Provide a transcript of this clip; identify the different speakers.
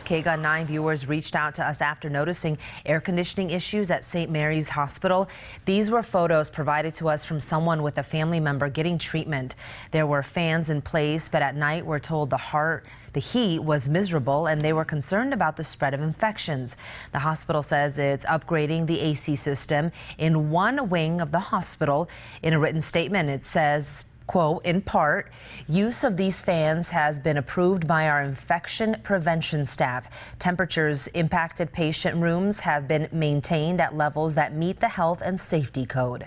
Speaker 1: KGUN-9 viewers reached out to us after noticing air conditioning issues at St. Mary's Hospital. These were photos provided to us from someone with a family member getting treatment. There were fans in place, but at night we're told the heat was miserable and they were concerned about the spread of infections. The hospital says it's upgrading the AC system in one wing of the hospital. In a written statement, it says, quote, in part, use of these fans has been approved by our infection prevention staff. Temperatures impacted patient rooms have been maintained at levels that meet the health and safety code.